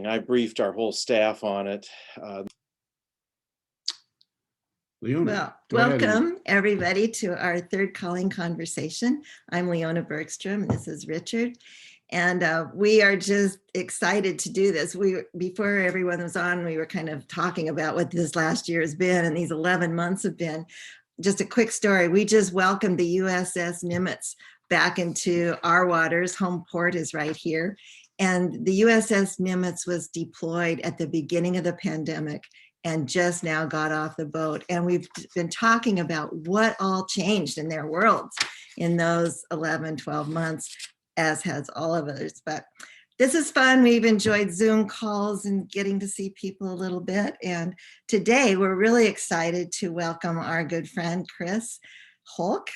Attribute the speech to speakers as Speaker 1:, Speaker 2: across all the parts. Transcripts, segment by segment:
Speaker 1: I briefed our whole staff on it.
Speaker 2: Leona,
Speaker 3: Well,
Speaker 2: go ahead.
Speaker 3: welcome everybody to our third calling conversation. I'm Leona Bergstrom. This is Richard. And we are just excited to do this. Before everyone was on, we were kind of talking about what this last year has been and these 11 months have been. Just a quick story. We just welcomed the USS Nimitz back into our waters. Home port is right here. And the USS Nimitz was deployed at the beginning of the pandemic and just now got off the boat. And we've been talking about what all changed in their worlds in those 11, 12 months, as has all of us. But this is fun. We've enjoyed Zoom calls and getting to see people a little bit. And today we're really excited to welcome our good friend, Chris Holck.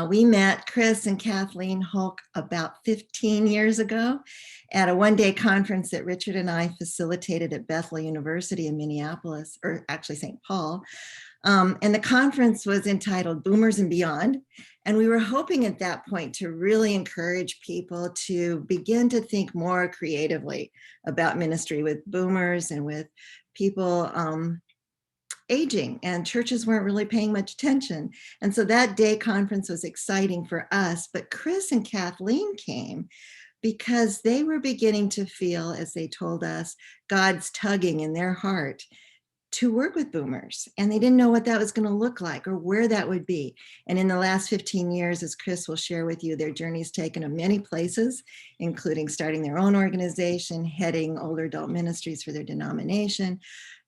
Speaker 3: We met Chris and Kathleen Holck about 15 years ago at a one-day conference that Richard and I facilitated at Bethel University in Minneapolis, or actually St. Paul. And the conference was entitled Boomers and Beyond. And we were hoping at that point to really encourage people to begin to think more creatively about ministry with boomers and with people aging, and churches weren't really paying much attention. And so that day conference was exciting for us, but Chris and Kathleen came because they were beginning to feel, as they told us, God's tugging in their heart to work with boomers. And they didn't know what that was going to look like or where that would be. And in the last 15 years, as Chris will share with you, their journey's taken them many places, including starting their own organization, heading older adult ministries for their denomination.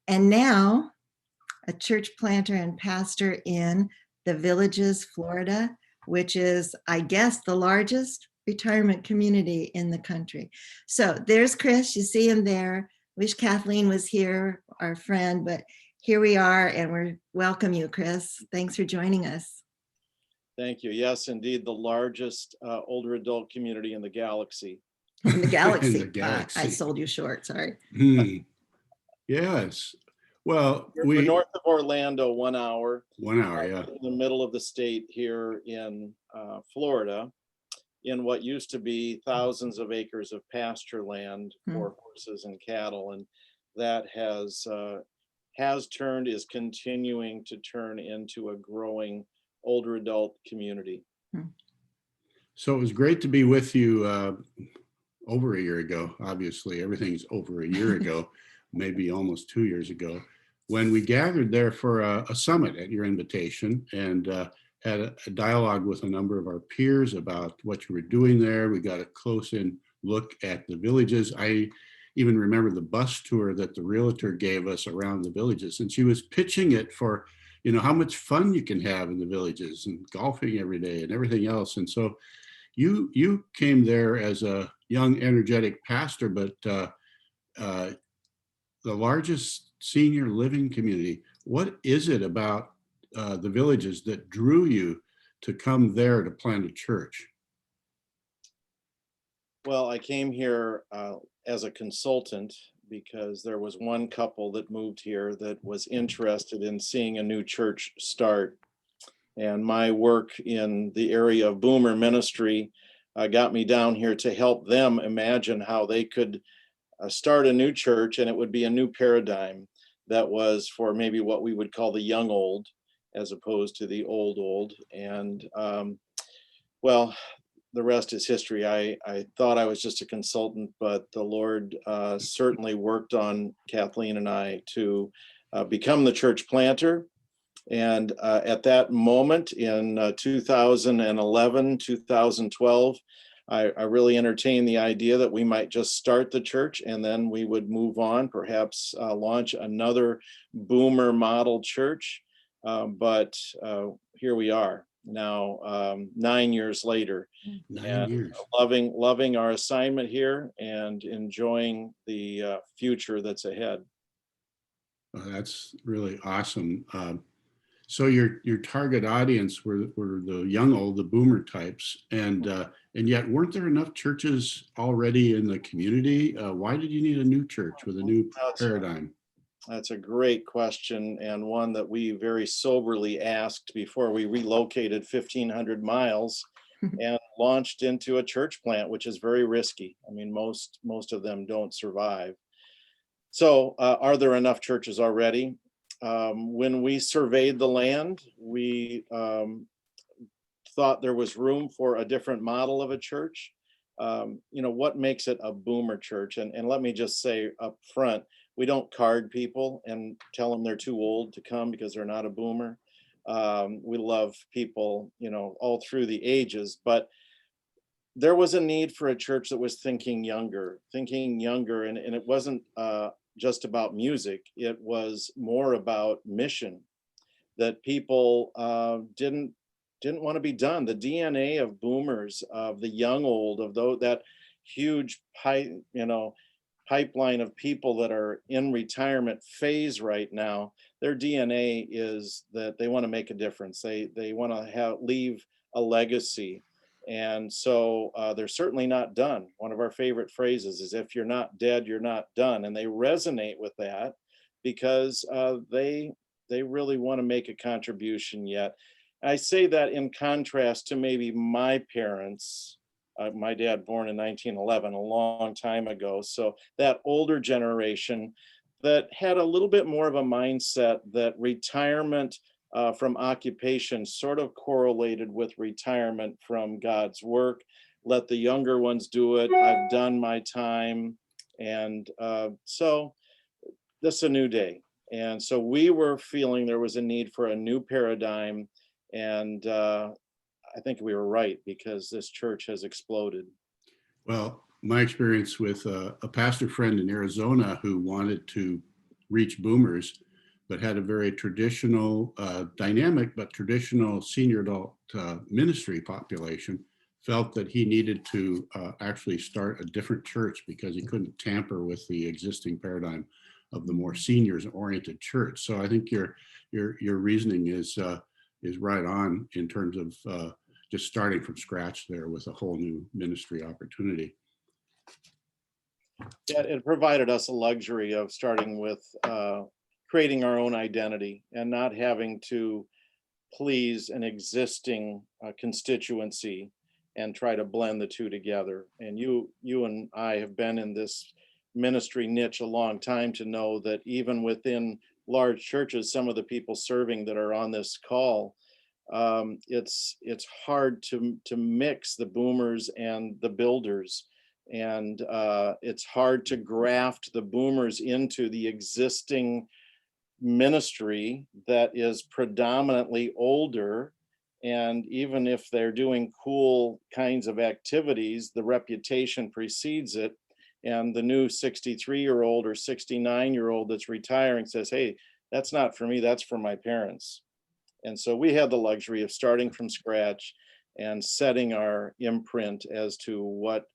Speaker 3: And now a church planter and pastor in the Villages, Florida, which is, I guess, the largest retirement community in the country. So there's Chris, you see him there. Wish Kathleen was here, our friend, but here we are, and we welcome you, Chris. Thanks for joining us.
Speaker 1: Thank you. Yes, indeed, the largest older adult community in the galaxy.
Speaker 3: In the galaxy.
Speaker 2: In the galaxy.
Speaker 3: I sold you short, sorry.
Speaker 2: Yes. Well,
Speaker 1: we're north of Orlando, 1 hour.
Speaker 2: 1 hour, yeah.
Speaker 1: In the middle of the state here in Florida, in what used to be thousands of acres of pasture land for horses and cattle, and that has turned, is continuing to turn into a growing older adult community.
Speaker 2: So it was great to be with you over a year ago. Obviously, everything's over a year ago, maybe almost 2 years ago, when we gathered there for a summit at your invitation and had a dialogue with a number of our peers about what you were doing there. We got a close-in look at the villages. I even remember the bus tour that the realtor gave us around the villages, and she was pitching it for, you know, how much fun you can have in the villages and golfing every day and everything else. And so you came there as a young, energetic pastor, but the largest senior living community. What is it about the villages that drew you to come there to plant a church?
Speaker 1: Well, I came here as a consultant because there was one couple that moved here that was interested in seeing a new church start. And my work in the area of boomer ministry got me down here to help them imagine how they could start a new church, and it would be a new paradigm that was for maybe what we would call the young old, as opposed to the old. And well, the rest is history. I thought I was just a consultant, but the Lord certainly worked on Kathleen and I to become the church planter. And at that moment in 2011, 2012, I really entertained the idea that we might just start the church and then we would move on, perhaps launch another boomer model church. But here we are now, 9 years later.
Speaker 2: 9 years.
Speaker 1: Loving our assignment here and enjoying the future that's ahead.
Speaker 2: Well, that's really awesome. So your target audience were the young old, the boomer types, and yet weren't there enough churches already in the community? Why did you need a new church with a new paradigm?
Speaker 1: That's a great question, and one that we very soberly asked before we relocated 1,500 miles and launched into a church plant, which is very risky. I mean, most of them don't survive. So are there enough churches already? When we surveyed the land, we thought there was room for a different model of a church. What makes it a boomer church? And let me just say up front, we don't card people and tell them they're too old to come because they're not a boomer. We love people, all through the ages, but there was a need for a church that was thinking younger, and it wasn't just about music. It was more about mission, that people didn't want to be done. The DNA of boomers, of the young old, of that huge pipeline of people that are in retirement phase right now, their DNA is that they want to make a difference. They want to leave a legacy. And so they're certainly not done. One of our favorite phrases is, if you're not dead, you're not done. And they resonate with that because they really want to make a contribution yet. I say that in contrast to maybe my parents. My dad born in 1911, a long time ago. So that older generation that had a little bit more of a mindset that retirement from occupation sort of correlated with retirement from God's work. Let the younger ones do it. I've done my time. And so this is a new day. And so we were feeling there was a need for a new paradigm. And I think we were right, because this church has exploded.
Speaker 2: Well, my experience with a pastor friend in Arizona who wanted to reach boomers, but had a very traditional, dynamic, but traditional senior adult ministry population, felt that he needed to actually start a different church because he couldn't tamper with the existing paradigm of the more seniors oriented church. So I think your reasoning is right on in terms of just starting from scratch there with a whole new ministry opportunity.
Speaker 1: Yeah, it provided us a luxury of starting with creating our own identity and not having to please an existing constituency and try to blend the two together. And you and I have been in this ministry niche a long time to know that even within large churches, some of the people serving that are on this call, it's hard to mix the boomers and the builders, and it's hard to graft the boomers into the existing ministry that is predominantly older. And even if they're doing cool kinds of activities, the reputation precedes it. And the new 63-year-old or 69-year-old that's retiring says, hey, that's not for me, that's for my parents. And so we had the luxury of starting from scratch and setting our imprint as to what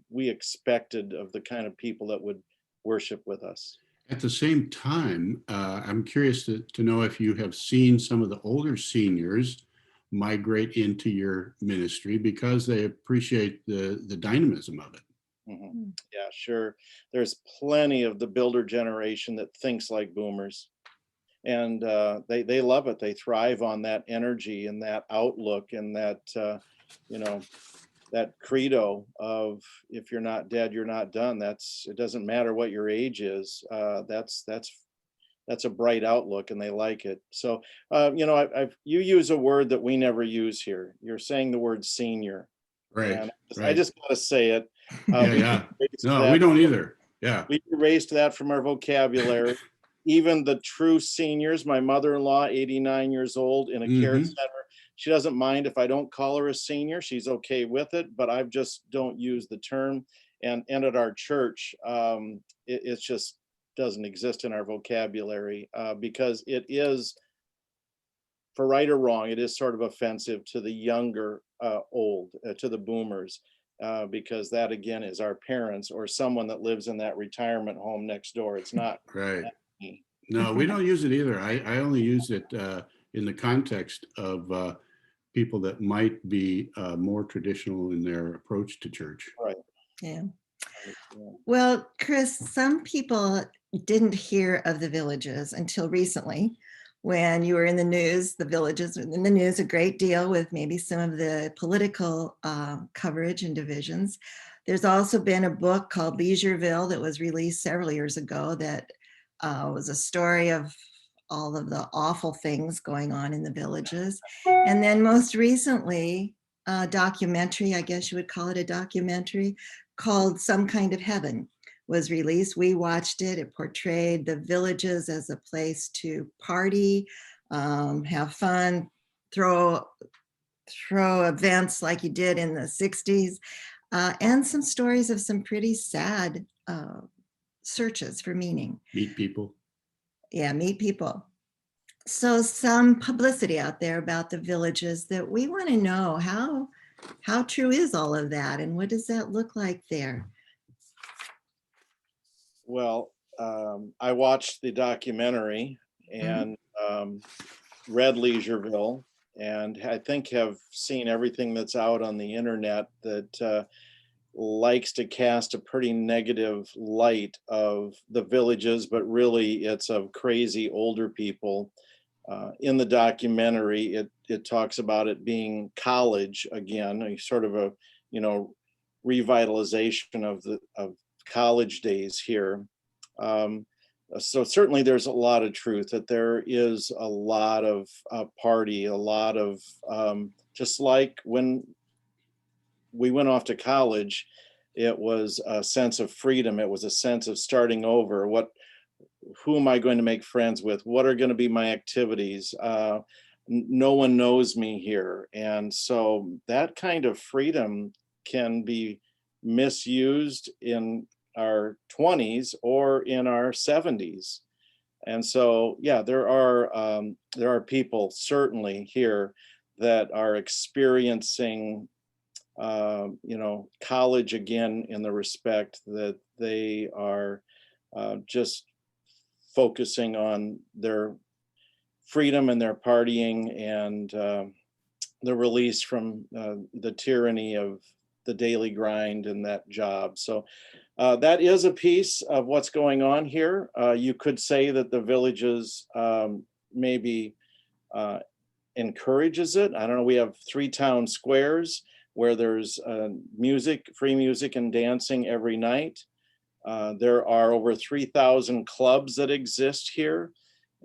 Speaker 1: we expected of the kind of people that would worship with us.
Speaker 2: At the same time, I'm curious to know if you have seen some of the older seniors migrate into your ministry because they appreciate the dynamism of it.
Speaker 1: Mm-hmm. Yeah, sure. There's plenty of the builder generation that thinks like boomers. And they love it. They thrive on that energy and that outlook and that that credo of, if you're not dead, you're not done. It doesn't matter what your age is. That's a bright outlook, and they like it. So you use a word that we never use here. You're saying the word senior,
Speaker 2: Right.
Speaker 1: and
Speaker 2: right.
Speaker 1: I just gotta say it.
Speaker 2: Yeah. No, we don't either. Yeah.
Speaker 1: We erased that from our vocabulary. Even the true seniors, my mother-in-law, 89 years old, in a care center, she doesn't mind if I don't call her a senior. She's okay with it, but I just don't use the term. And at our church, it just doesn't exist in our vocabulary because it is, for right or wrong, it is sort of offensive to the younger old, to the boomers, because that, again, is our parents or someone that lives in that retirement home next door. It's not.
Speaker 2: Right. No, we don't use it either. I only use it in the context of people that might be more traditional in their approach to church.
Speaker 1: Right.
Speaker 3: Yeah. Well, Chris, some people didn't hear of the villages until recently when you were in the news. The Villages were in the news a great deal with maybe some of the political coverage and divisions. There's also been a book called Leisureville that was released several years ago that was a story of all of the awful things going on in the Villages. And then most recently, a documentary, I guess you would call it a documentary, called Some Kind of Heaven was released. We watched it. It portrayed the Villages as a place to party, have fun, throw events like you did in the 60s, and some stories of some pretty sad searches for meaning.
Speaker 2: Meet people.
Speaker 3: Yeah, meet people. So some publicity out there about the Villages that we want to know how true is all of that, and what does that look like there?
Speaker 1: Well, I watched the documentary and read Leisureville, and I think have seen everything that's out on the internet that likes to cast a pretty negative light of the Villages, but really it's of crazy older people. In the documentary, it talks about it being college again, a sort of a revitalization of college days here. So certainly there's a lot of truth that there is a lot of party, a lot of just like when we went off to college, it was a sense of freedom. It was a sense of starting over. Who am I going to make friends with? What are going to be my activities? No one knows me here. And so that kind of freedom can be misused in our 20s or in our 70s. And so, yeah, there are people certainly here that are experiencing, college again, in the respect that they are just focusing on their freedom and their partying and the release from the tyranny of the daily grind and that job. So that is a piece of what's going on here. You could say that the Villages maybe encourages it. I don't know. We have 3 town squares where there's free music and dancing every night. There are over 3,000 clubs that exist here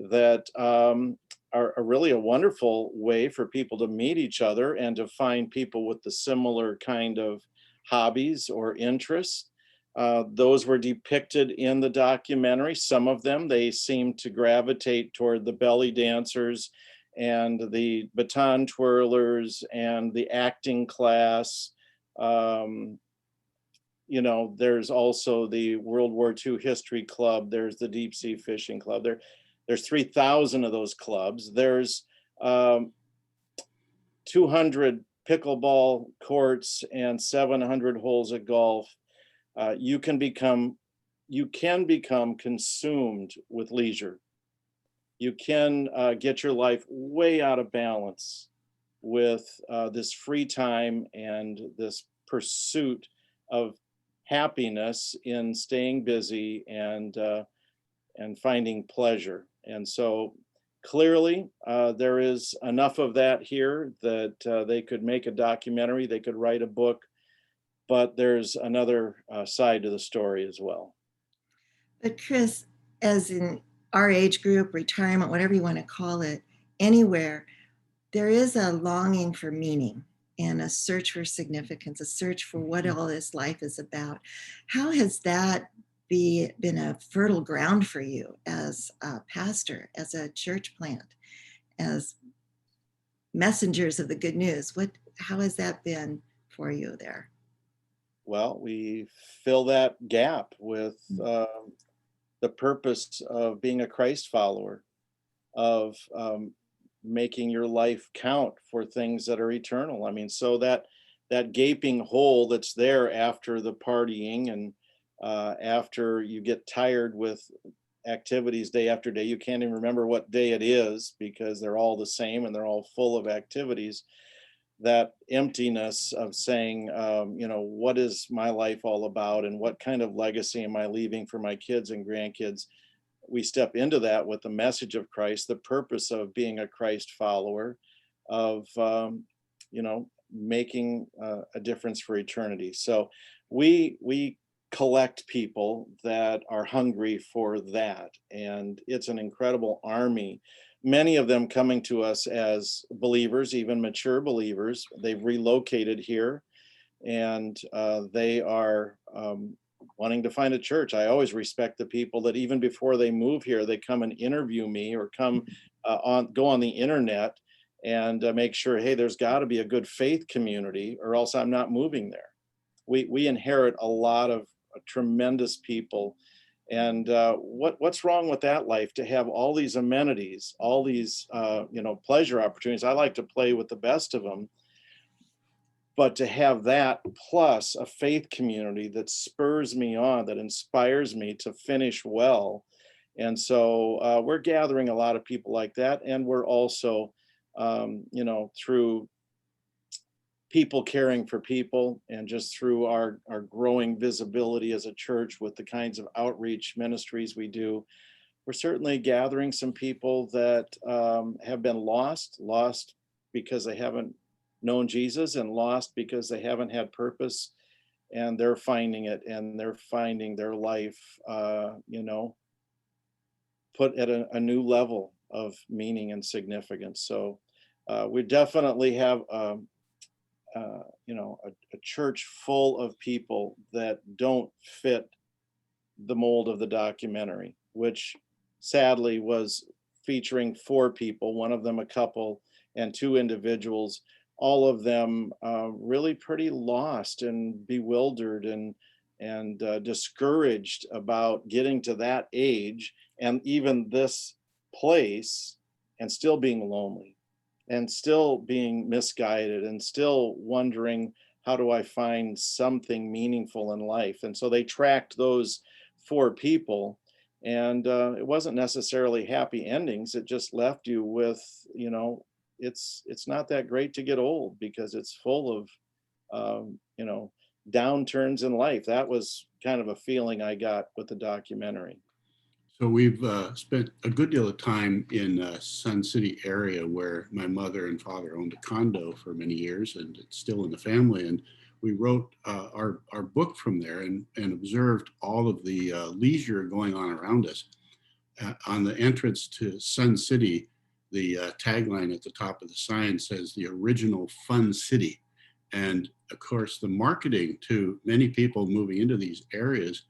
Speaker 1: that are really a wonderful way for people to meet each other and to find people with the similar kind of hobbies or interests. Those were depicted in the documentary. Some of them, they seem to gravitate toward the belly dancers and the baton twirlers and the acting class. There's also the World War II History Club. There's the Deep Sea Fishing Club. There's 3,000 of those clubs. There's 200 pickleball courts and 700 holes of golf. You can become consumed with leisure. You can get your life way out of balance with this free time and this pursuit of happiness in staying busy and finding pleasure. And so clearly there is enough of that here that they could make a documentary, they could write a book, but there's another side to the story as well.
Speaker 3: But Chris, as in our age group, retirement, whatever you want to call it, anywhere, there is a longing for meaning and a search for significance, a search for what all this life is about. How has that been a fertile ground for you as a pastor, as a church plant, as messengers of the good news? How has that been for you there?
Speaker 1: Well, we fill that gap with the purpose of being a Christ follower, of making your life count for things that are eternal. I mean, so that gaping hole that's there after the partying and after you get tired with activities day after day, you can't even remember what day it is because they're all the same and they're all full of activities. That emptiness of saying, what is my life all about and what kind of legacy am I leaving for my kids and grandkids? we step into that with the message of Christ, the purpose of being a Christ follower, of making a difference for eternity. So we collect people that are hungry for that, and it's an incredible army. Many of them coming to us as believers, even mature believers. They've relocated here, and they are wanting to find a church. I always respect the people that even before they move here, they come and interview me, or come go on the internet and make sure, hey, there's got to be a good faith community, or else I'm not moving there. We inherit a lot of tremendous people, and what's wrong with that life, to have all these amenities, all these pleasure opportunities? I like to play with the best of them, but to have that plus a faith community that spurs me on, that inspires me to finish well. And so we're gathering a lot of people like that, and we're also through people caring for people, and just through our growing visibility as a church with the kinds of outreach ministries we do, we're certainly gathering some people that have been lost because they haven't known Jesus, and lost because they haven't had purpose, and they're finding it, and they're finding their life put at a new level of meaning and significance. So we definitely have a church full of people that don't fit the mold of the documentary, which sadly was featuring 4 people, one of them a couple, and 2 individuals, all of them really pretty lost and bewildered and discouraged about getting to that age and even this place, and still being lonely, and still being misguided, and still wondering, how do I find something meaningful in life? And so they tracked those 4 people, and it wasn't necessarily happy endings. It just left you with, it's not that great to get old, because it's full of downturns in life. That was kind of a feeling I got with the documentary.
Speaker 2: So we've spent a good deal of time in Sun City area, where my mother and father owned a condo for many years, and it's still in the family. And we wrote our book from there, and observed all of the leisure going on around us. On the entrance to Sun City, the tagline at the top of the sign says, "The original fun city." And of course, the marketing to many people moving into these areas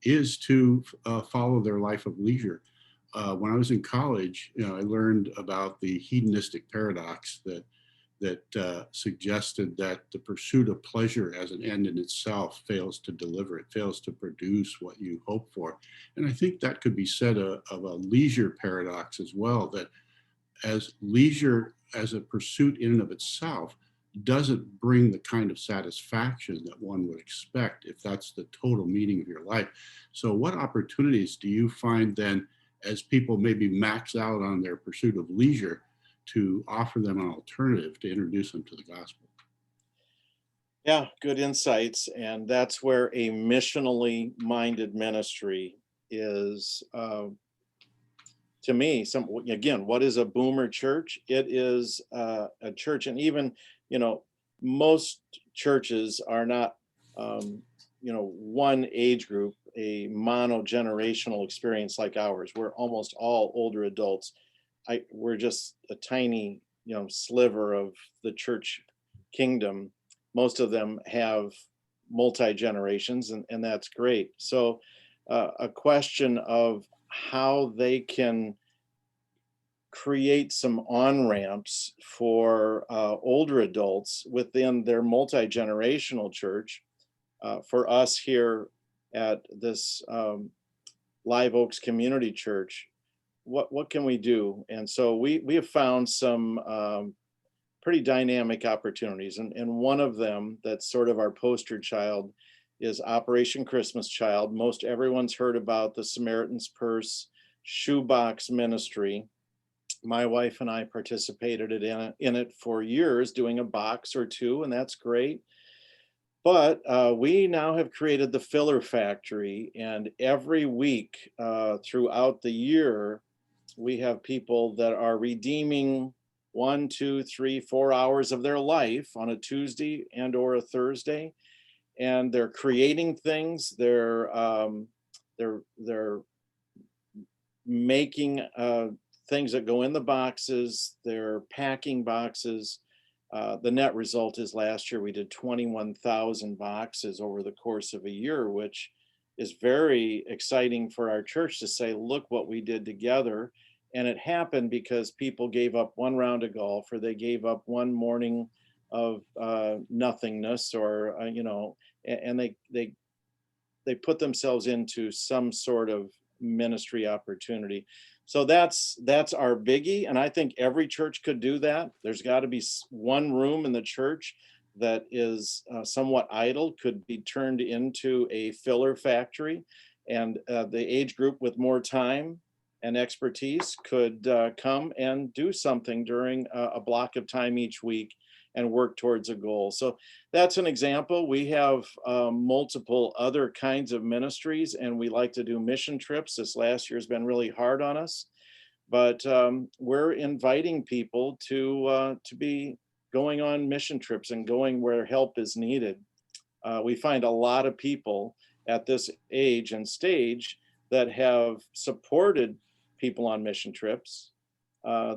Speaker 2: is to follow their life of leisure. When I was in college, I learned about the hedonistic paradox that suggested that the pursuit of pleasure as an end in itself fails to deliver. It fails to produce what you hope for. And I think that could be said of a leisure paradox as well, that as leisure as a pursuit in and of itself doesn't bring the kind of satisfaction that one would expect if that's the total meaning of your life. So what opportunities do you find then, as people maybe max out on their pursuit of leisure, to offer them an alternative to introduce them to the gospel?
Speaker 1: Yeah, good insights. And that's where a missionally minded ministry is, to me, again, what is a boomer church? It is a church, and even, most churches are not, one age group, a mono-generational experience like ours. We're almost all older adults. We're just a tiny, sliver of the church kingdom. Most of them have multi-generations, and that's great. So a question of how they can create some on-ramps for older adults within their multi-generational church. For us here at this Live Oaks Community Church, what can we do? And so we have found some pretty dynamic opportunities, and one of them that's sort of our poster child is Operation Christmas Child. Most everyone's heard about the Samaritan's Purse shoebox ministry. My wife and I participated in it for years, doing a box or two, and that's great. But we now have created the filler factory, and every week throughout the year, we have people that are redeeming 1, 2, 3, 4 hours of their life on a Tuesday and or a Thursday, and they're creating things. They're making things that go in the boxes. They're packing boxes. The net result is last year we did 21,000 boxes over the course of a year, which is very exciting for our church to say, look what we did together. And it happened because people gave up one round of golf, or they gave up one morning of nothingness, or and they put themselves into some sort of ministry opportunity. So that's our biggie, and I think every church could do that. There's got to be one room in the church that is somewhat idle, could be turned into a filler factory, and the age group with more time and expertise could come and do something during a block of time each week and work towards a goal. So that's an example. We have multiple other kinds of ministries, and we like to do mission trips. This last year has been really hard on us, but we're inviting people to be going on mission trips and going where help is needed. We find a lot of people at this age and stage that have supported people on mission trips.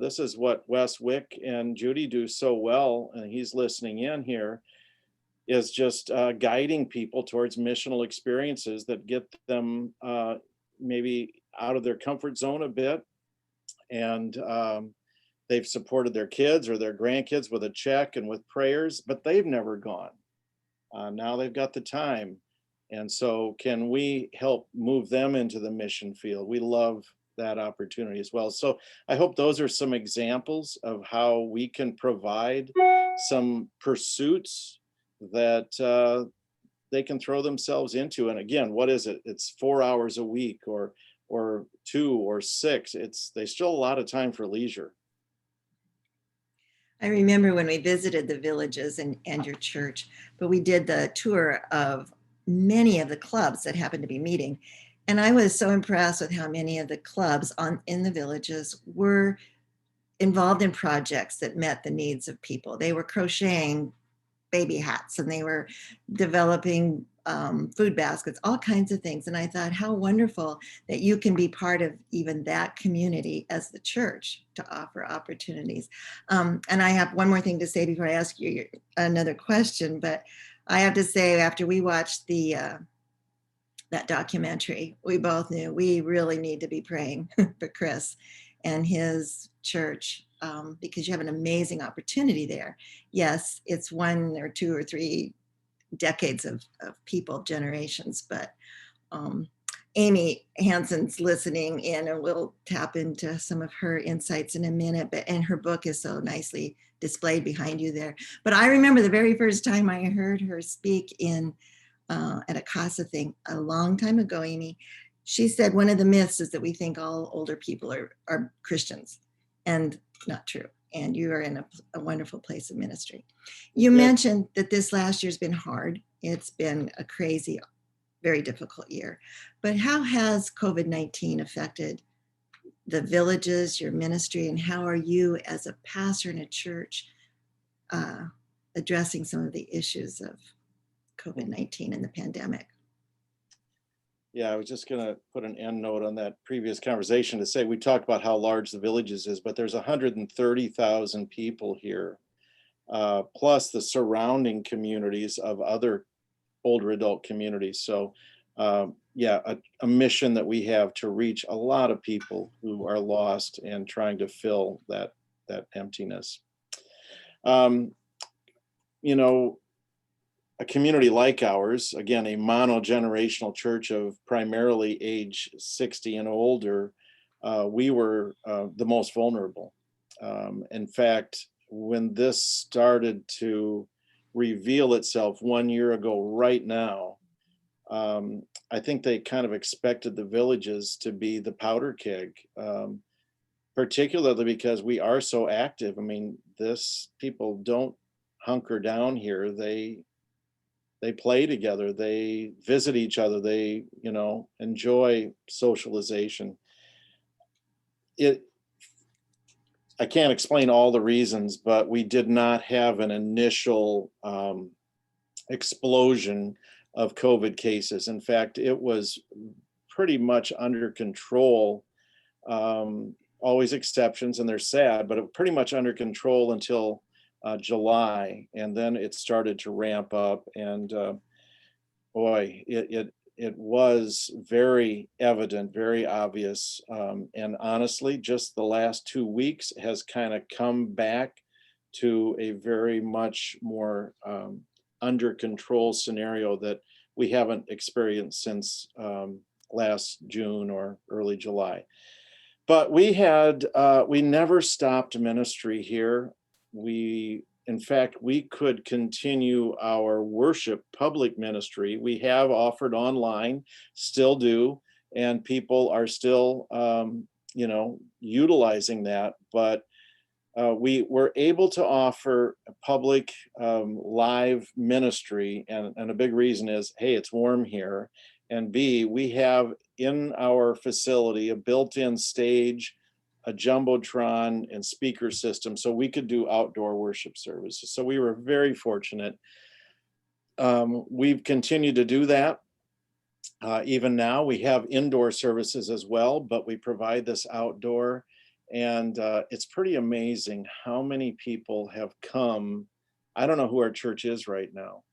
Speaker 1: This is what Wes Wick and Judy do so well, and he's listening in here, is just guiding people towards missional experiences that get them maybe out of their comfort zone a bit. And they've supported their kids or their grandkids with a check and with prayers, but they've never gone. Now they've got the time. And so can we help move them into the mission field? We love that opportunity as well. So I hope those are some examples of how we can provide some pursuits that they can throw themselves into. And again, what is it? It's 4 hours a week, or 2 or 6. There's still a lot of time for leisure.
Speaker 3: I remember when we visited the villages and your church, but we did the tour of many of the clubs that happened to be meeting. And I was so impressed with how many of the clubs in the villages were involved in projects that met the needs of people. They were crocheting baby hats, and they were developing food baskets, all kinds of things. And I thought, how wonderful that you can be part of even that community as the church to offer opportunities. And I have one more thing to say before I ask you another question, but I have to say, after we watched that documentary, we both knew we really need to be praying for Chris and his church, because you have an amazing opportunity there. Yes, it's 1 or 2 or 3 decades of people, generations, but Amy Hansen's listening in, and we'll tap into some of her insights in a minute, and her book is so nicely displayed behind you there. But I remember the very first time I heard her speak at a CASA thing a long time ago, Amy. She said one of the myths is that we think all older people are Christians, and not true. And you are in a wonderful place of ministry. You mentioned that this last year's been hard. It's been a crazy, very difficult year. But how has COVID-19 affected the villages, your ministry, and how are you as a pastor in a church addressing some of the issues of COVID-19 and the pandemic?
Speaker 1: Yeah, I was just going to put an end note on that previous conversation to say, we talked about how large the villages is, but there's 130,000 people here, plus the surrounding communities of other older adult communities. So yeah, a mission that we have to reach a lot of people who are lost and trying to fill that emptiness. You know, a community like ours, again, a mono-generational church of primarily age 60 and older, we were the most vulnerable. In fact, when this started to reveal itself 1 year ago right now, I think they kind of expected the villages to be the powder keg, particularly because we are so active. I mean, people don't hunker down here. they play together, they visit each other, they, enjoy socialization. It, I can't explain all the reasons, but we did not have an initial explosion of COVID cases. In fact, it was pretty much under control. Always exceptions, and they're sad, but it was pretty much under control until July, and then it started to ramp up. And boy, it was very evident, very obvious. And honestly, just the last 2 weeks has kind of come back to a very much more under control scenario that we haven't experienced since last June or early July. But we never stopped ministry here. In fact, we could continue our worship public ministry. We have offered online, still do, and people are still, utilizing that. But we were able to offer a public live ministry, and a big reason is, hey, it's warm here, and B, we have in our facility a built-in stage, a jumbotron, and speaker system, so we could do outdoor worship services. So we were very fortunate. We've continued to do that. Even now, we have indoor services as well, but we provide this outdoor. And it's pretty amazing how many people have come. I don't know who our church is right now,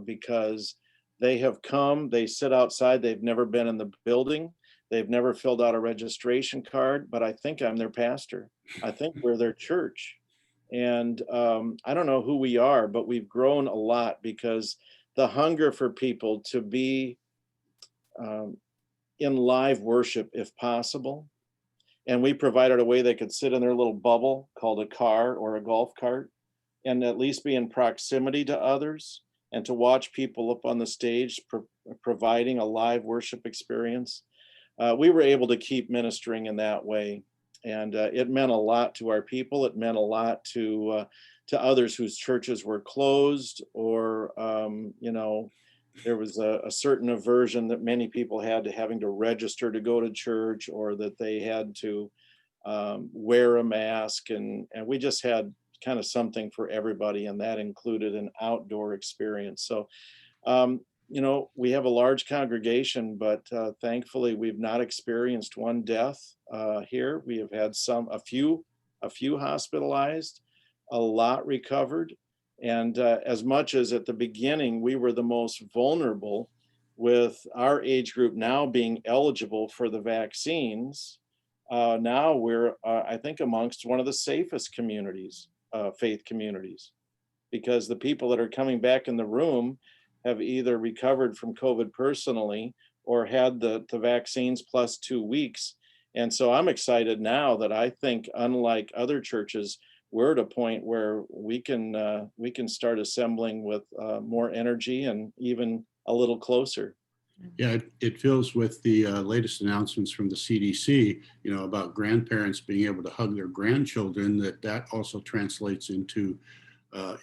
Speaker 1: because they have come, they sit outside, they've never been in the building, they've never filled out a registration card, but I think I'm their pastor. I think we're their church. And I don't know who we are, but we've grown a lot because the hunger for people to be in live worship, if possible. And we provided a way they could sit in their little bubble called a car or a golf cart and at least be in proximity to others and to watch people up on the stage providing a live worship experience. We were able to keep ministering in that way. And it meant a lot to our people. It meant a lot to others whose churches were closed, or, there was a certain aversion that many people had to having to register to go to church, or that they had to wear a mask. And we just had kind of something for everybody, and that included an outdoor experience. So, we have a large congregation, but thankfully we've not experienced one death here. We have had a few hospitalized, a lot recovered. And as much as at the beginning, we were the most vulnerable with our age group now being eligible for the vaccines. Now we're, I think, amongst one of the safest communities, faith communities, because the people that are coming back in the room have either recovered from COVID personally or had the vaccines plus 2 weeks. And so I'm excited now that I think, unlike other churches, we're at a point where we can start assembling with more energy and even a little closer.
Speaker 2: Yeah, it feels with the latest announcements from the CDC, about grandparents being able to hug their grandchildren, that also translates into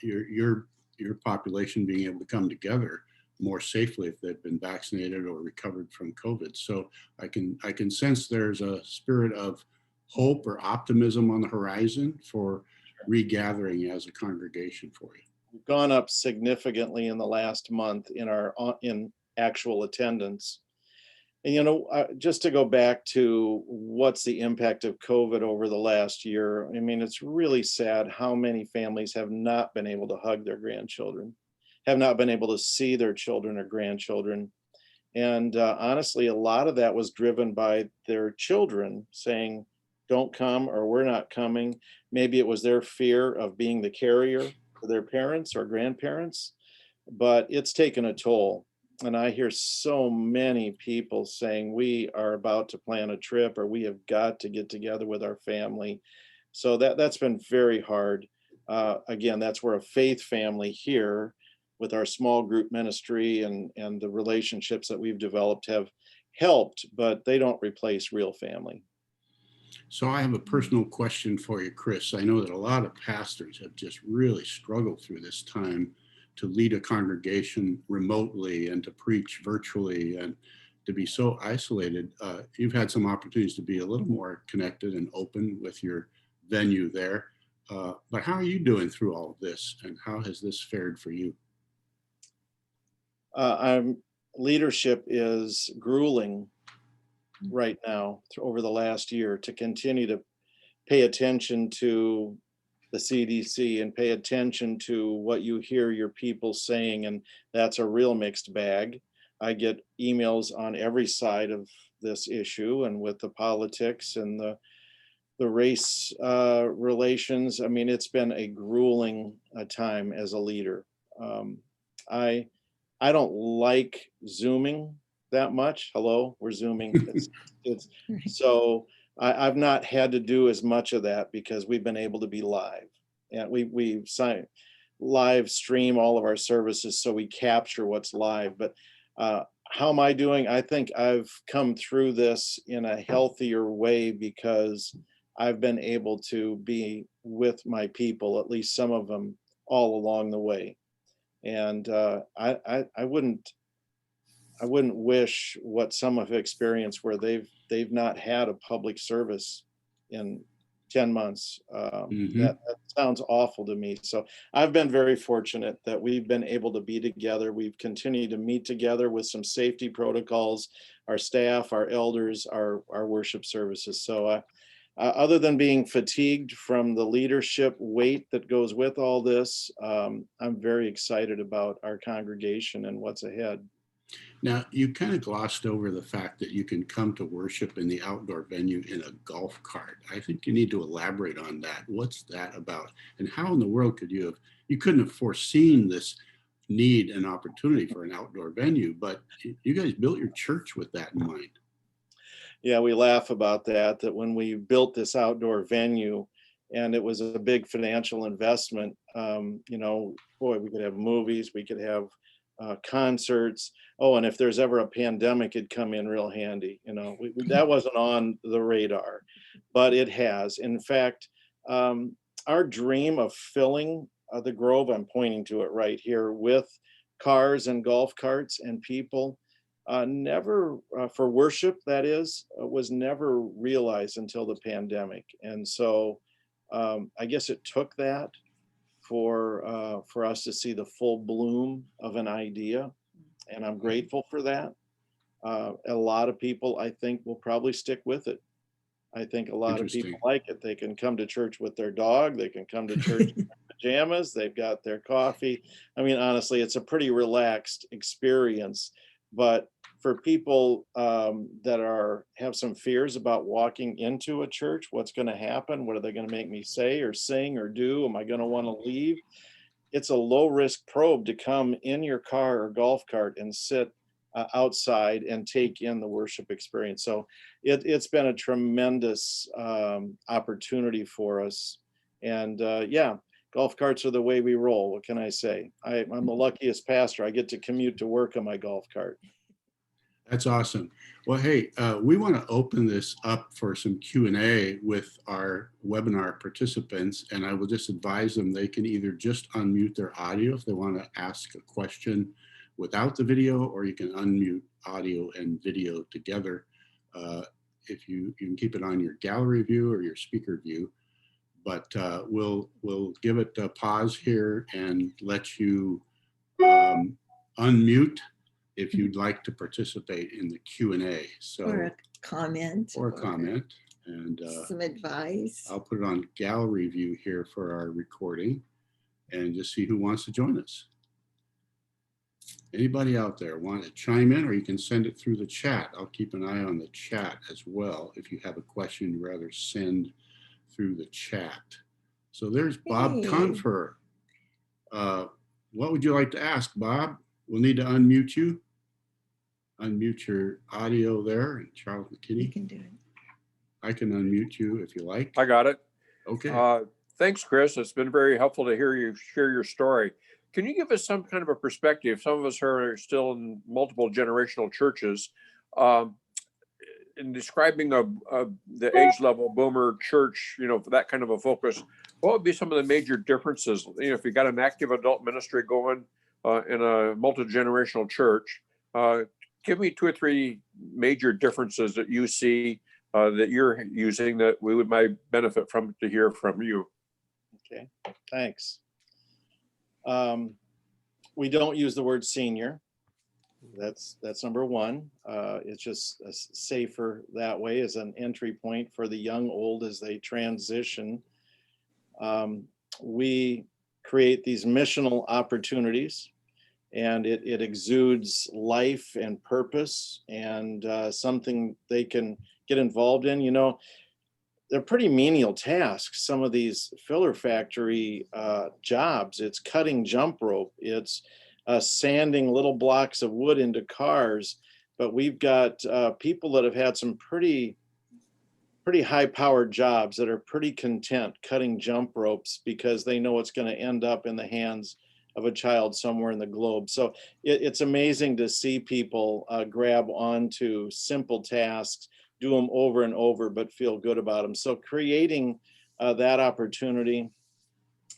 Speaker 2: your population being able to come together more safely if they've been vaccinated or recovered from COVID. So I can sense there's a spirit of hope or optimism on the horizon for regathering as a congregation for you.
Speaker 1: We've gone up significantly in the last month in actual attendance. And just to go back to what's the impact of COVID over the last year, I mean, it's really sad how many families have not been able to hug their grandchildren, have not been able to see their children or grandchildren. And honestly, a lot of that was driven by their children saying, don't come, or we're not coming. Maybe it was their fear of being the carrier for their parents or grandparents, but it's taken a toll. And I hear so many people saying, we are about to plan a trip, or we have got to get together with our family. So that's been very hard. Again, that's where a faith family here with our small group ministry and the relationships that we've developed have helped, but they don't replace real family.
Speaker 2: So I have a personal question for you, Chris. I know that a lot of pastors have just really struggled through this time lead a congregation remotely and to preach virtually and to be so isolated. You've had some opportunities to be a little more connected and open with your venue there. But how are you doing through all of this, and how has this fared for you?
Speaker 1: Leadership is grueling right now over the last year to continue to pay attention to the CDC and pay attention to what you hear your people saying. And that's a real mixed bag. I get emails on every side of this issue, and with the politics and the race relations. I mean, it's been a grueling time as a leader. I I don't like Zooming that much. Hello, we're Zooming. It's
Speaker 3: Right.
Speaker 1: so I've not had to do as much of that because we've been able to be live, and we live stream all of our services, so we capture what's live. But how am I doing? I think I've come through this in a healthier way because I've been able to be with my people, at least some of them, all along the way. And I wouldn't wish what some have experienced, where they've not had a public service in 10 months. That sounds awful to me. So I've been very fortunate that we've been able to be together. We've continued to meet together with some safety protocols, our staff, our elders, our worship services. So other than being fatigued from the leadership weight that goes with all this, I'm very excited about our congregation and what's ahead.
Speaker 2: Now, you kind of glossed over the fact that you can come to worship in the outdoor venue in a golf cart. I think you need to elaborate on that. What's that about? And how in the world you couldn't have foreseen this need and opportunity for an outdoor venue, but you guys built your church with that in mind.
Speaker 1: Yeah, we laugh about that when we built this outdoor venue, and it was a big financial investment. Boy, we could have movies, we could have concerts. Oh, and if there's ever a pandemic, it'd come in real handy. That wasn't on the radar, but it has. In fact, our dream of filling the Grove, I'm pointing to it right here, with cars and golf carts and people, never for worship, that is, was never realized until the pandemic. And so I guess it took that for us to see the full bloom of an idea, and I'm grateful for that. A lot of people, I think, will probably stick with it. I think a lot of people
Speaker 2: Interesting.
Speaker 1: like it. They can come to church with their dog. They can come to church in pajamas. They've got their coffee. I mean, honestly, it's a pretty relaxed experience. But for people that have some fears about walking into a church, what's going to happen? What are they going to make me say or sing or do? Am I going to want to leave? It's a low risk probe to come in your car or golf cart and sit outside and take in the worship experience. So it's been a tremendous opportunity for us. And golf carts are the way we roll. What can I say? I'm the luckiest pastor. I get to commute to work on my golf cart.
Speaker 2: That's awesome. Well, hey, we want to open this up for some Q&A with our webinar participants, and I will just advise them they can either just unmute their audio if they want to ask a question without the video, or you can unmute audio and video together. If you can keep it on your gallery view or your speaker view, but we'll give it a pause here and let you unmute if you'd like to participate in the Q&A. So,
Speaker 3: or a comment.
Speaker 2: And
Speaker 3: some advice.
Speaker 2: I'll put it on gallery view here for our recording and just see who wants to join us. Anybody out there want to chime in, or you can send it through the chat. I'll keep an eye on the chat as well. If you have a question you'd rather send through the chat. So there's Bob Confer. What would you like to ask, Bob? We'll need to unmute you. Unmute your audio there. And Charles McKinney.
Speaker 3: You can do it.
Speaker 2: I can unmute you if you like.
Speaker 4: I got it.
Speaker 2: Okay.
Speaker 4: Thanks, Chris. It's been very helpful to hear you share your story. Can you give us some kind of a perspective? Some of us are still in multiple generational churches. In describing the age level boomer church, for that kind of a focus, what would be some of the major differences? If you got an active adult ministry going, in a multi-generational church. Give me 2 or 3 major differences that you see that you're using that we might benefit from to hear from you.
Speaker 1: Okay, thanks. We don't use the word senior. That's number one. It's just safer that way as an entry point for the young old as they transition. We create these missional opportunities, and it exudes life and purpose and something they can get involved in. You know, they're pretty menial tasks. Some of these filler factory jobs, it's cutting jump rope, it's sanding little blocks of wood into cars. But we've got people that have had some pretty high powered jobs that are pretty content cutting jump ropes because they know it's going to end up in the hands of a child somewhere in the globe. So it's amazing to see people grab onto simple tasks, do them over and over, but feel good about them. So creating that opportunity.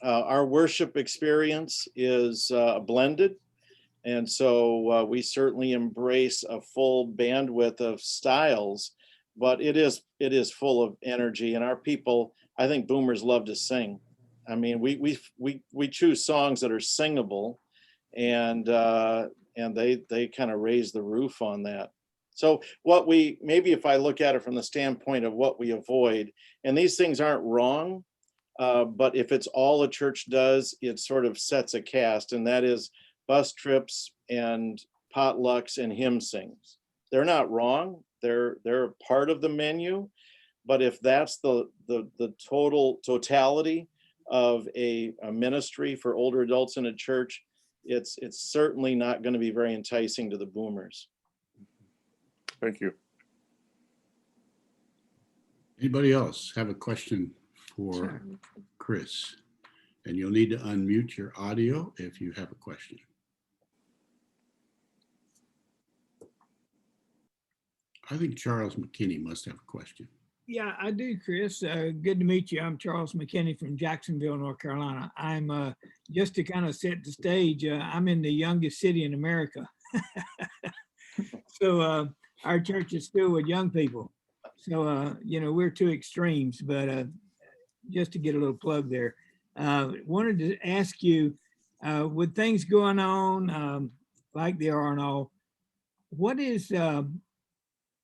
Speaker 1: Our worship experience is blended. And so we certainly embrace a full bandwidth of styles, but it is full of energy. And our people, I think boomers love to sing. I mean, we choose songs that are singable, and they kind of raise the roof on that. So maybe if I look at it from the standpoint of what we avoid, and these things aren't wrong, but if it's all a church does, it sort of sets a cast, and that is bus trips and potlucks and hymn sings. They're not wrong. They're part of the menu, but if that's the totality of a ministry for older adults in a church, it's certainly not going to be very enticing to the boomers.
Speaker 4: Thank you.
Speaker 2: Anybody else have a question for
Speaker 3: Sure.
Speaker 2: Chris? And you'll need to unmute your audio if you have a question. I think Charles McKinney must have a question.
Speaker 5: Yeah, I do, Chris. Good to meet you. I'm Charles McKinney from Jacksonville, North Carolina. I'm just to kind of set the stage. I'm in the youngest city in America. So our church is still with young people. So, we're two extremes, but just to get a little plug there. Wanted to ask you, with things going on like they are and all, what is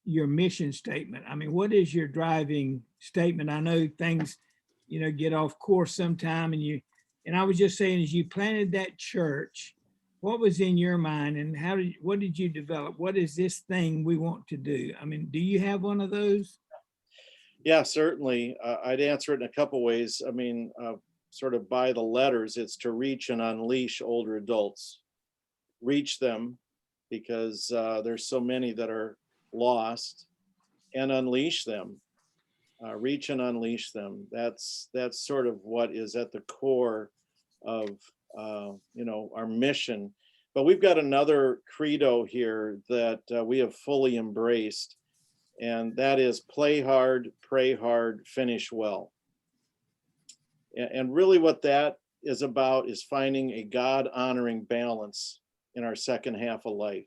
Speaker 5: your mission statement? I mean, what is your driving statement? I know things, get off course sometime, and I was just saying, as you planted that church, what was in your mind, and what did you develop? What is this thing we want to do? I mean, do you have one of those?
Speaker 1: Yeah, certainly. I'd answer it in a couple ways. I mean, sort of by the letters, it's to reach and unleash older adults. Reach them because there's so many that are lost, and unleash them. Reach and unleash them. That's sort of what is at the core of our mission. But we've got another credo here that we have fully embraced, and that is play hard, pray hard, finish well. And really what that is about is finding a God-honoring balance in our second half of life.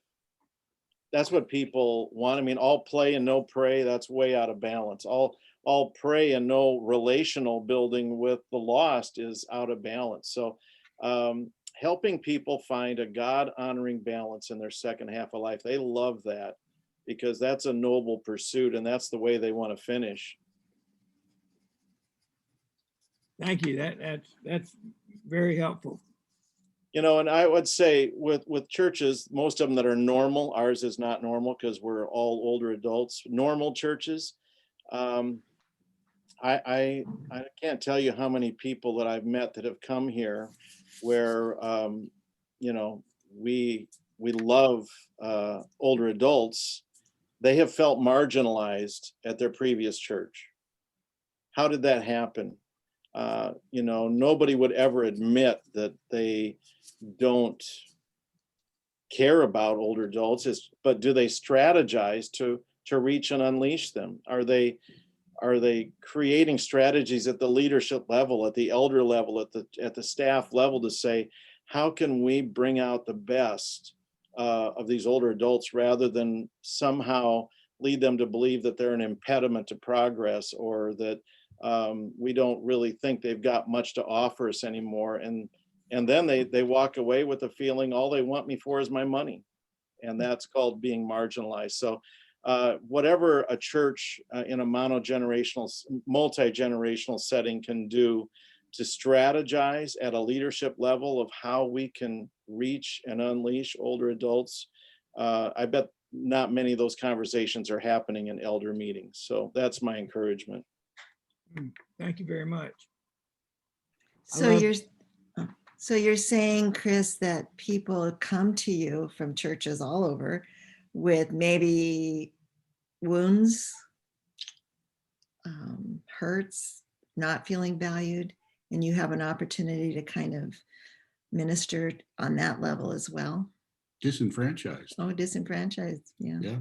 Speaker 1: That's what people want. I mean, all play and no pray, that's way out of balance. All pray and no relational building with the lost is out of balance. So helping people find a God-honoring balance in their second half of life, they love that because that's a noble pursuit and that's the way they want to finish.
Speaker 5: Thank you. That's very helpful.
Speaker 1: And I would say with churches, most of them that are normal, ours is not normal because we're all older adults, normal churches. I can't tell you how many people that I've met that have come here where, we love older adults. They have felt marginalized at their previous church. How did that happen? Nobody would ever admit that they don't care about older adults, but do they strategize to reach and unleash them? Are they creating strategies at the leadership level, at the elder level, at the staff level to say, how can we bring out the best of these older adults rather than somehow lead them to believe that they're an impediment to progress, or that we don't really think they've got much to offer us anymore. And then they walk away with the feeling all they want me for is my money. And that's called being marginalized. So whatever a church in a multi-generational setting can do to strategize at a leadership level of how we can reach and unleash older adults, I bet not many of those conversations are happening in elder meetings. So that's my encouragement.
Speaker 5: Thank you very much.
Speaker 3: So
Speaker 5: love-
Speaker 3: you're saying, Chris, that people come to you from churches all over with maybe wounds, hurts, not feeling valued, and you have an opportunity to kind of minister on that level as well.
Speaker 2: Disenfranchised.
Speaker 3: Oh, disenfranchised. Yeah.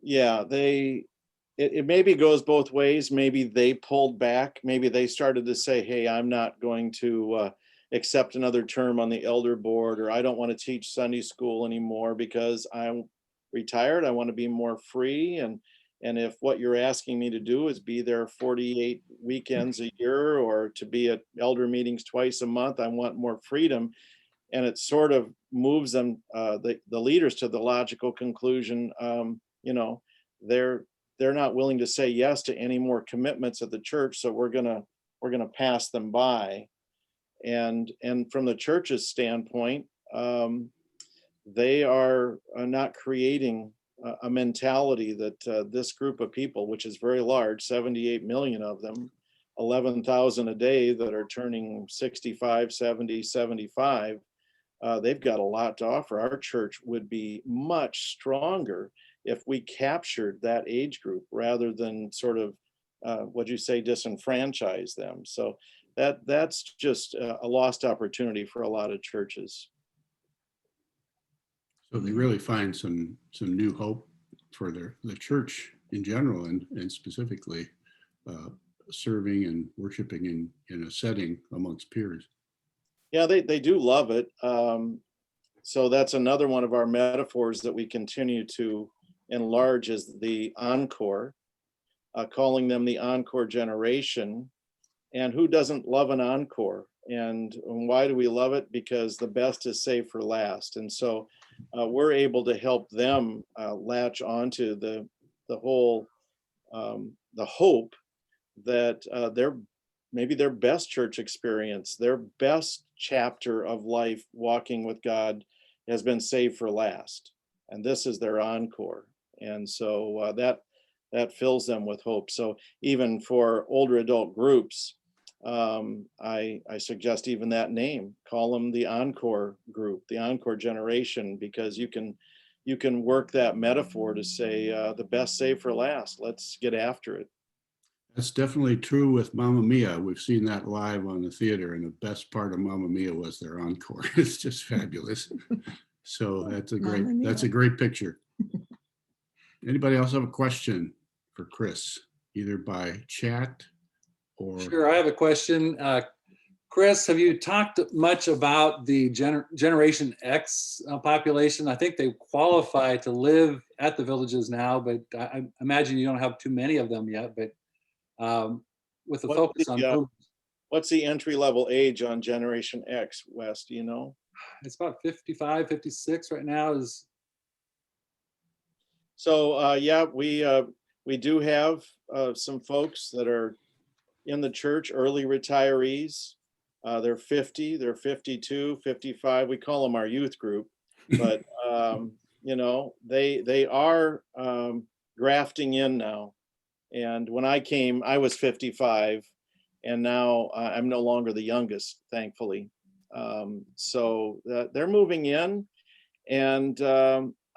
Speaker 1: Yeah, it maybe goes both ways. Maybe they pulled back. Maybe they started to say, hey, I'm not going to accept another term on the elder board, or I don't want to teach Sunday school anymore because I'm retired. I want to be more free. And if what you're asking me to do is be there 48 weekends a year, or to be at elder meetings twice a month, I want more freedom. And it sort of moves them, the leaders, to the logical conclusion, they're not willing to say yes to any more commitments at the church, so we're gonna pass them by. And from the church's standpoint, they are not creating a mentality that this group of people, which is very large, 78 million of them, 11,000 a day that are turning 65, 70, 75, they've got a lot to offer. Our church would be much stronger if we captured that age group rather than sort of, what'd you say, disenfranchise them. So that's just a lost opportunity for a lot of churches.
Speaker 2: So they really find some new hope for the church in general, and specifically serving and worshiping in a setting amongst peers.
Speaker 1: Yeah, they do love it. So that's another one of our metaphors that we continue to enlarge, is the encore, calling them the encore generation. And who doesn't love an encore? And why do we love it? Because the best is saved for last. And so we're able to help them latch onto the whole, the hope that maybe their best church experience, their best chapter of life walking with God has been saved for last. And this is their encore. And so that fills them with hope. So even for older adult groups, I suggest even that name, call them the encore group, the encore generation, because you can work that metaphor to say the best saved for last. Let's get after it.
Speaker 2: That's definitely true with Mamma Mia. We've seen that live on the theater, and the best part of Mamma Mia was their encore. It's just fabulous. So that's a great picture. Anybody else have a question for Chris, either by chat or?
Speaker 6: Sure, I have a question. Chris, have you talked much about the Generation X population? I think they qualify to live at the villages now, but I imagine you don't have too many of them yet, but with the focus on boomers.
Speaker 1: What's the entry level age on Generation X, Wes? Do you know?
Speaker 6: It's about 55, 56 right now.
Speaker 1: So yeah, we do have some folks that are in the church, early retirees. They're 50, they're 52, 55. We call them our youth group, but they are grafting in now. And when I came, I was 55, and now I'm no longer the youngest, thankfully. So they're moving in, and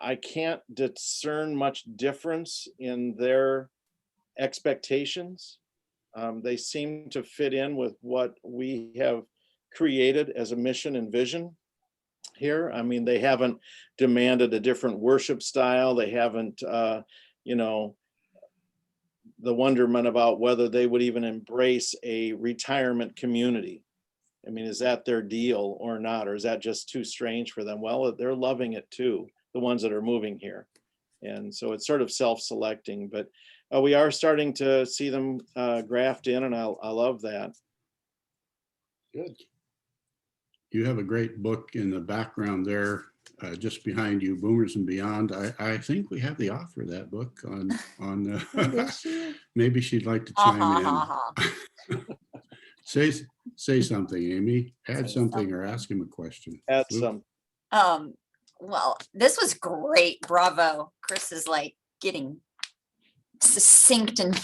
Speaker 1: I can't discern much difference in their expectations. They seem to fit in with what we have created as a mission and vision here. I mean, they haven't demanded a different worship style. They haven't, the wonderment about whether they would even embrace a retirement community. I mean, is that their deal or not? Or is that just too strange for them? Well, they're loving it too, the ones that are moving here. And so it's sort of self-selecting, but we are starting to see them graft in, and I love that.
Speaker 6: Good.
Speaker 2: You have a great book in the background there, just behind you, Boomers and Beyond. I think we have the author of that book on.
Speaker 3: This year.
Speaker 2: Maybe she'd like to chime in. Say something, Amy. Add
Speaker 7: Say
Speaker 2: something or ask him a question.
Speaker 1: Add
Speaker 2: Lou?
Speaker 1: some.
Speaker 7: Well, this was great. Bravo. Chris is like getting succinct, and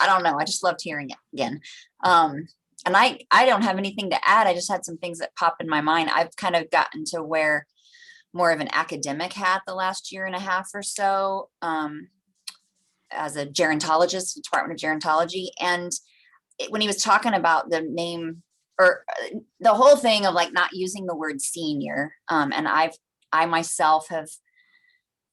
Speaker 7: I don't know. I just loved hearing it again. And I don't have anything to add. I just had some things that popped in my mind. I've kind of gotten to wear more of an academic hat the last year and a half or so, as a gerontologist, Department of Gerontology. And when he was talking about the name, or the whole thing of like not using the word senior, and I myself have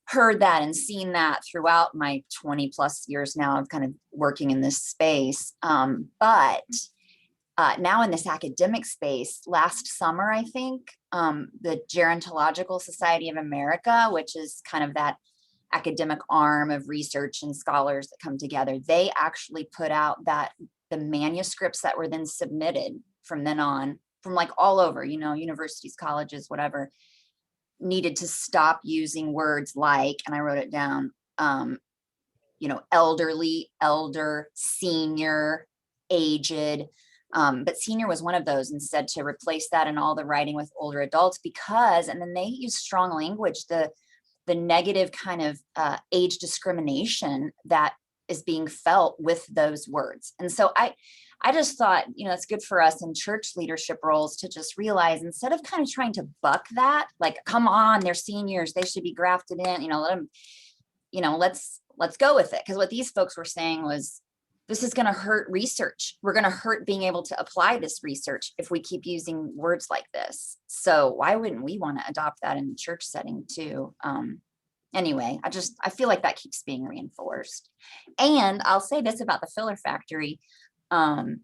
Speaker 7: heard that and seen that throughout my 20 plus years now of kind of working in this space. But now in this academic space, last summer, I think, the Gerontological Society of America, which is kind of that academic arm of research and scholars that come together, they actually put out that the manuscripts that were then submitted from then on, from like all over, universities, colleges, whatever, needed to stop using words like, and I wrote it down, elderly, elder, senior, aged. But senior was one of those, instead to replace that in all the writing with older adults, because, and then they use strong language, the negative kind of age discrimination that is being felt with those words. And so I just thought, it's good for us in church leadership roles to just realize, instead of kind of trying to buck that, like, come on, they're seniors, they should be grafted in, let them, let's go with it. Because what these folks were saying was, this is going to hurt research. We're going to hurt being able to apply this research if we keep using words like this. So why wouldn't we want to adopt that in the church setting too? Anyway, I feel like that keeps being reinforced. And I'll say this about the filler factory. I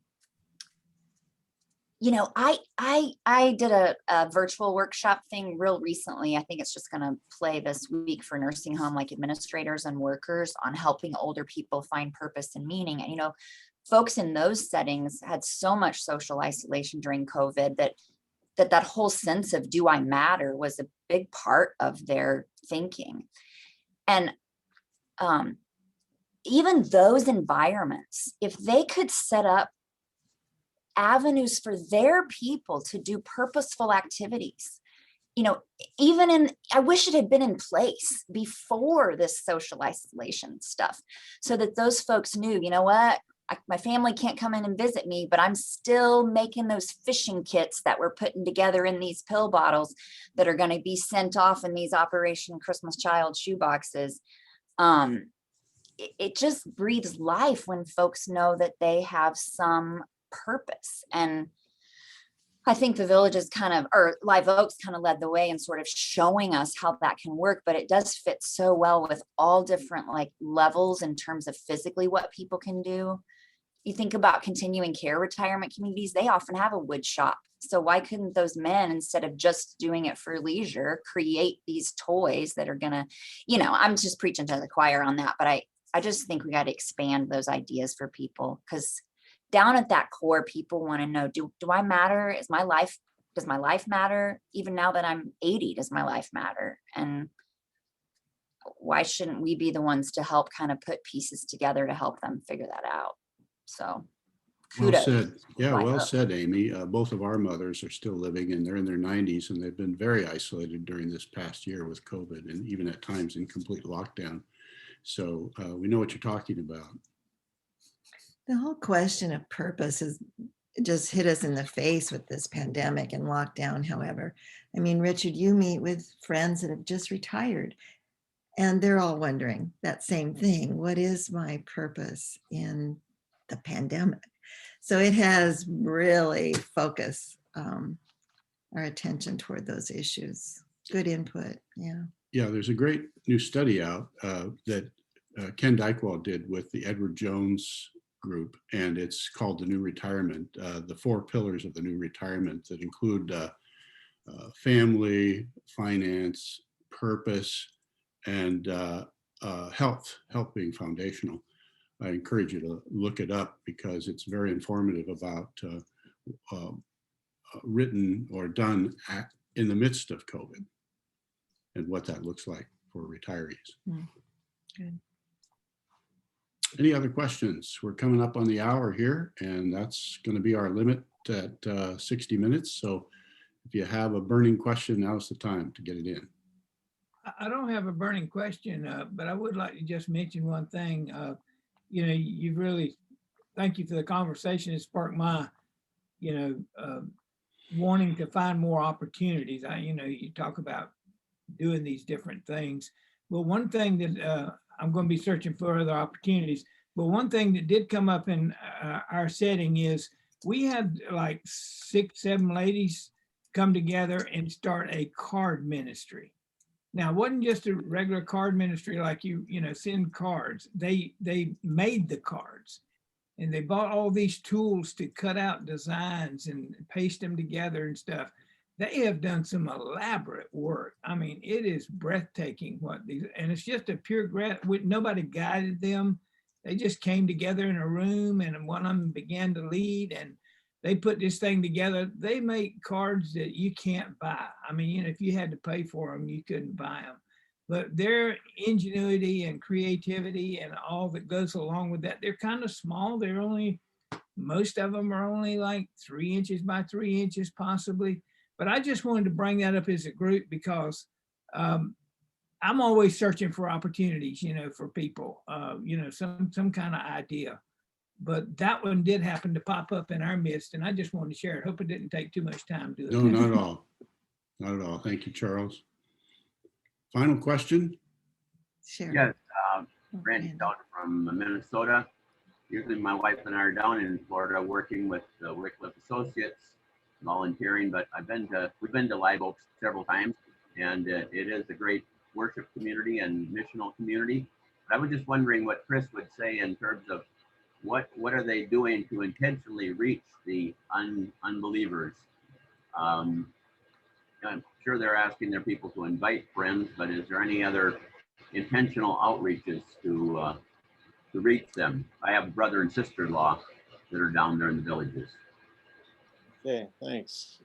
Speaker 7: did a virtual workshop thing real recently. I think it's just going to play this week for nursing home administrators and workers on helping older people find purpose and meaning. And folks in those settings had so much social isolation during COVID that whole sense of do I matter was a big part of their thinking. And even those environments, if they could set up avenues for their people to do purposeful activities, I wish it had been in place before this social isolation stuff, so that those folks knew, what, my family can't come in and visit me, but I'm still making those fishing kits that we're putting together in these pill bottles that are going to be sent off in these Operation Christmas Child shoe boxes. It just breathes life when folks know that they have some purpose. And I think the Villages or Live Oaks kind of led the way in sort of showing us how that can work, but it does fit so well with all different levels in terms of physically what people can do. You think about continuing care retirement communities, they often have a wood shop. So why couldn't those men, instead of just doing it for leisure, create these toys that are gonna, I'm just preaching to the choir on that, but I just think we got to expand those ideas for people, because down at that core, people want to know, do I matter? Does my life matter? Even now that I'm 80, does my life matter? And why shouldn't we be the ones to help kind of put pieces together to help them figure that out? So kudos.
Speaker 2: Well said. Yeah,
Speaker 7: Live
Speaker 2: well
Speaker 7: Oaks.
Speaker 2: said, Amy. Both of our mothers are still living, and they're in their 90s, and they've been very isolated during this past year with COVID, and even at times in complete lockdown. So we know what you're talking about.
Speaker 3: The whole question of purpose has just hit us in the face with this pandemic and lockdown. However, I mean, Richard, you meet with friends that have just retired, and they're all wondering that same thing. What is my purpose in the pandemic? So it has really focused our attention toward those issues. Good input. Yeah.
Speaker 2: Yeah, there's a great new study out that Ken Dykewald did with the Edward Jones group, and it's called the New Retirement, the 4 pillars of the New Retirement that include family, finance, purpose, and health being foundational. I encourage you to look it up because it's very informative about written or done in the midst of COVID and what that looks like for retirees.
Speaker 3: Good.
Speaker 2: Any other questions? We're coming up on the hour here, and that's going to be our limit at 60 minutes. So if you have a burning question, now's the time to get it in.
Speaker 5: I don't have a burning question, but I would like to just mention one thing. You know, you've really, thank you for the conversation. It sparked my, wanting to find more opportunities. You talk about doing these different things. Well, one thing that I'm going to be searching for other opportunities, but one thing that did come up in our setting is we had like 6, 7 ladies come together and start a card ministry. Now, it wasn't just a regular card ministry like you send cards. They made the cards, and they bought all these tools to cut out designs and paste them together and stuff. They have done some elaborate work. I mean, it is breathtaking what these, and it's just a pure nobody guided them. They just came together in a room, and one of them began to lead, and they put this thing together. They make cards that you can't buy. I mean, if you had to pay for them, you couldn't buy them. But their ingenuity and creativity and all that goes along with that, they're kind of small. Most of them are only like 3 inches by 3 inches possibly. But I just wanted to bring that up as a group because I'm always searching for opportunities, for people, some kind of idea. But that one did happen to pop up in our midst, and I just wanted to share it. Hope it didn't take too much time to do it.
Speaker 2: No, not at all. Not at all. Thank you, Charles. Final question?
Speaker 3: Sure.
Speaker 8: Yes, Randy Stout from Minnesota. Usually my wife and I are down in Florida working with Wycliffe Associates, volunteering, but we've been to Live Oaks several times, and it is a great worship community and missional community. But I was just wondering what Chris would say in terms of what are they doing to intentionally reach the unbelievers? I'm sure they're asking their people to invite friends, but is there any other intentional outreaches to reach them? I have a brother and sister-in-law that are down there in the villages.
Speaker 1: Okay, thanks.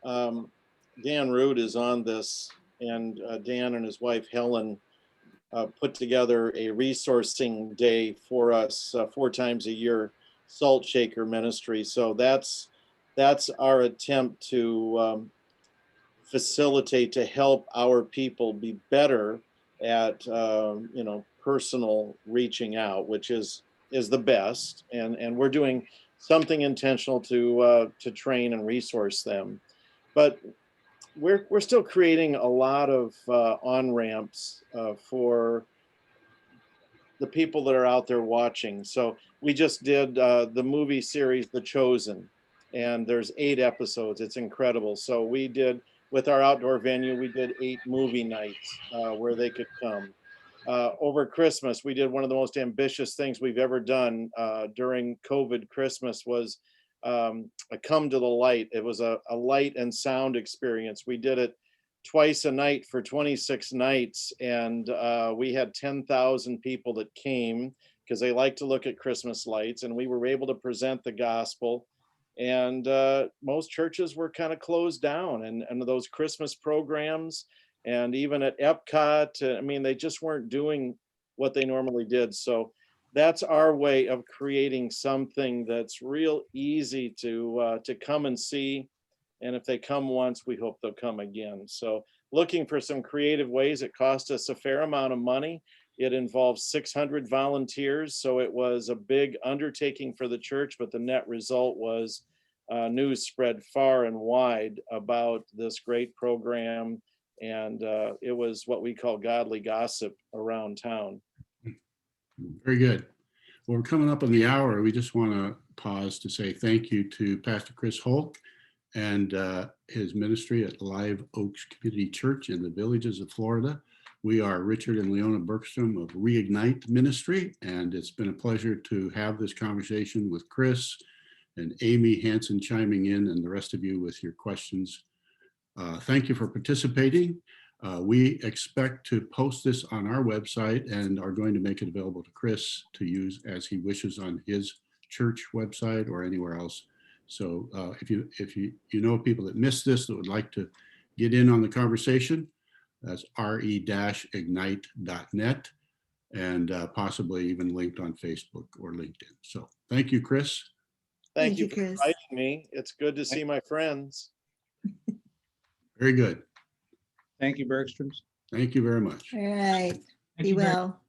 Speaker 1: Dan Root is on this, and Dan and his wife Helen put together a resourcing day for us 4 times a year, Salt Shaker Ministry. So that's our attempt to facilitate, to help our people be better at personal reaching out, which is the best, and we're doing something intentional to train and resource them. But we're still creating a lot of on-ramps for the people that are out there watching. So we just did the movie series The Chosen, and there's 8 episodes. It's incredible. So we did, with our outdoor venue, we did 8 movie nights where they could come. Over Christmas, we did one of the most ambitious things we've ever done during COVID Christmas was a Come to the Light. It was a light and sound experience. We did it twice a night for 26 nights, and we had 10,000 people that came because they like to look at Christmas lights, and we were able to present the gospel. And most churches were kind of closed down, and those Christmas programs, and even at Epcot, they just weren't doing what they normally did. So that's our way of creating something that's real easy to come and see. And if they come once, we hope they'll come again. So looking for some creative ways. It cost us a fair amount of money. It involves 600 volunteers. So it was a big undertaking for the church, but the net result was news spread far and wide about this great program. And it was what we call godly gossip around town.
Speaker 2: Very good. Well, we're coming up on the hour. We just want to pause to say thank you to Pastor Chris Holck and his ministry at Live Oaks Community Church in the Villages of Florida We are Richard and Leona Bergstrom of Reignite Ministry, and it's been a pleasure to have this conversation with Chris and Amy Hansen chiming in and the rest of you with your questions. Thank you for participating. We expect to post this on our website and are going to make it available to Chris to use as he wishes on his church website or anywhere else. So if you know people that missed this that would like to get in on the conversation, that's re-ignite.net, and possibly even linked on Facebook or LinkedIn. So thank you, Chris.
Speaker 1: Thank you for
Speaker 3: Chris.
Speaker 1: inviting me. It's good to see my friends.
Speaker 2: Very good.
Speaker 9: Thank you, Bergstrom's.
Speaker 2: Thank you very much.
Speaker 3: All right.
Speaker 5: Thank
Speaker 3: Be
Speaker 5: you very-
Speaker 3: well.